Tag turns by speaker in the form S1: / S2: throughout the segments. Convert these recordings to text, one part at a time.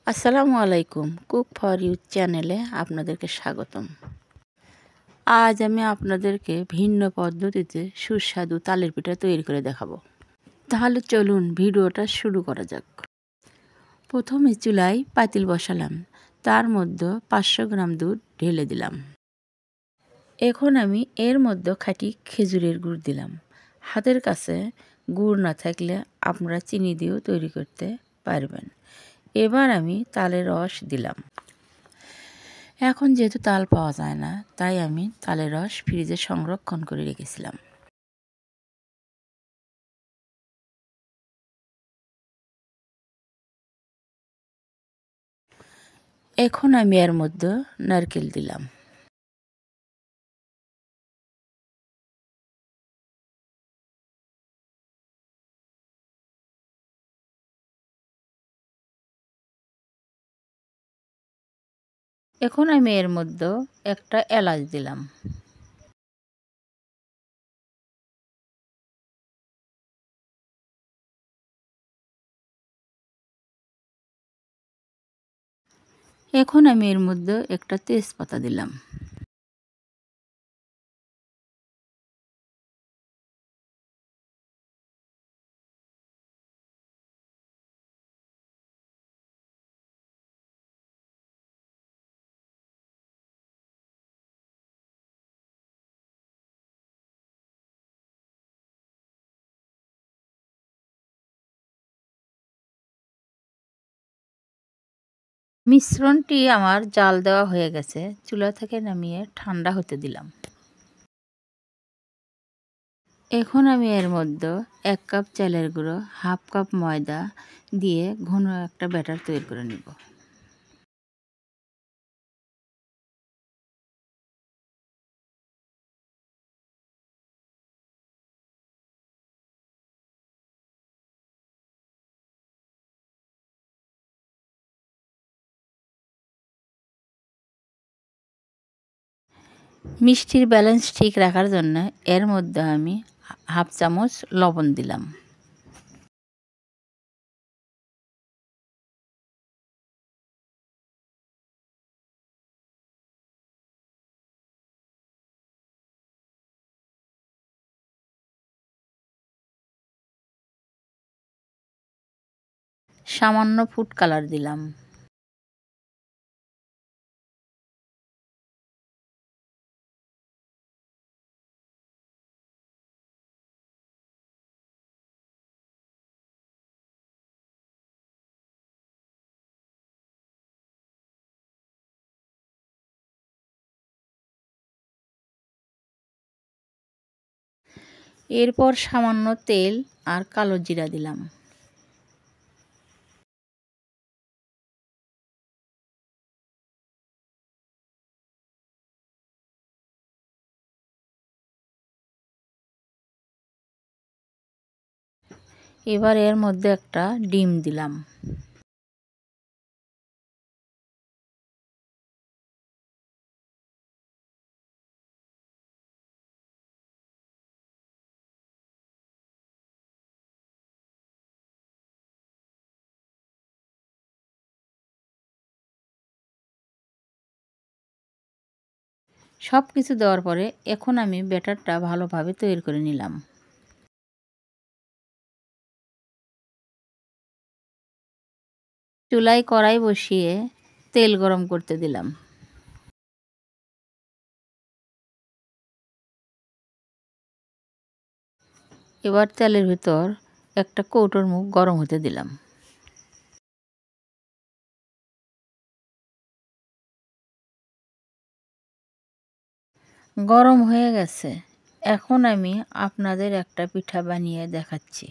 S1: আসসালামু আলাইকুম। Cook for you চ্যানেলে আপনাদেরকে স্বাগতম। আজ আমি আপনাদেরকে ভিন্ন পদ্ধতিতে সুস্বাদু তালের পিঠা তৈরি করে দেখাবো। তাহলে চলুন ভিডিওটা শুরু করা যাক। প্রথমে চুলায় পাতিল বসালাম, তার মধ্যে 500 গ্রাম দুধ ঢেলে দিলাম। এখন আমি এর মধ্যে খাঁটি খেজুরের গুড় দিলাম। হাতের কাছে গুড় না থাকলে আপনারা চিনি দিয়েও তৈরি করতে পারবেন। এবার আমি তালের রস দিলাম। এখন যেহেতু তাল পাওয়া যায় না, তাই আমি তালের রস ফ্রিজে সংরক্ষণ করে রেখেছিলাম। এখন আমি এর মধ্যে নারকেল দিলাম। এখন আমি এর মধ্যে একটা এলাচ দিলাম। এখন আমি এর মধ্যে একটা তেজপাতা দিলাম। মিশ্রণটি আমার জাল দেওয়া হয়ে গেছে। চুলা থেকে নামিয়ে ঠান্ডা হতে দিলাম। এখন আমি এর মধ্যে 1 কাপ চালের গুঁড়ো, হাফ কাপ ময়দা দিয়ে ঘন একটা ব্যাটার তৈরি করে নেব। মিষ্টির ব্যালেন্স ঠিক রাখার জন্য এর মধ্যে আমি হাফ চামচ লবণ দিলাম। সামান্য ফুড কালার দিলাম। এরপর সামান্য তেল আর কালো জিরা দিলাম। এবার এর মধ্যে একটা ডিম দিলাম। সব কিছু দেওয়ার পরে এখন আমি ব্যাটারটা ভালোভাবে তৈরি করে নিলাম। চুলায় কড়াই বসিয়ে তেল গরম করতে দিলাম। এবার তেলের ভিতর একটা কৌটোর মুখ গরম হতে দিলাম। গরম হয়ে গেছে। এখন আমি আপনাদের একটা পিঠা বানিয়ে দেখাচ্ছি।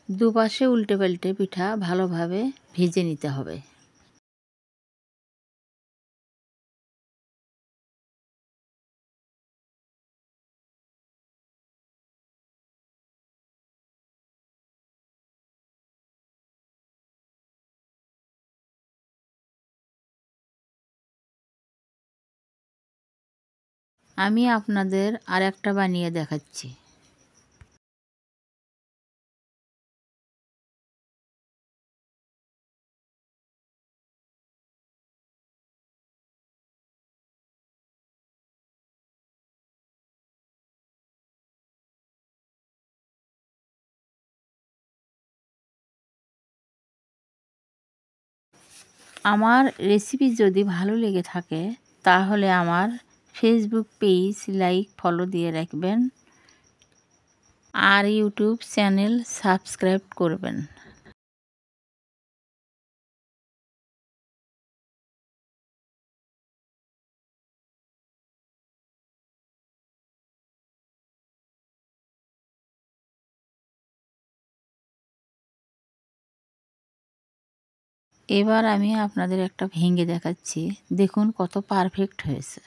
S1: দুপাশে উল্টে পাল্টে পিঠা ভালোভাবে ভেজে নিতে হবে। আমি আপনাদের আরেকটা বানিয়ে দেখাচ্ছি। আমার রেসিপি যদি ভালো লেগে থাকে তাহলে আমার ফেসবুক পেজ লাইক ফলো দিয়ে রাখবেন আর ইউটিউব চ্যানেল সাবস্ক্রাইব করবেন। এবার আমি আপনাদের একটা ভেঙে দেখাচ্ছি, দেখুন কত পারফেক্ট হয়েছে।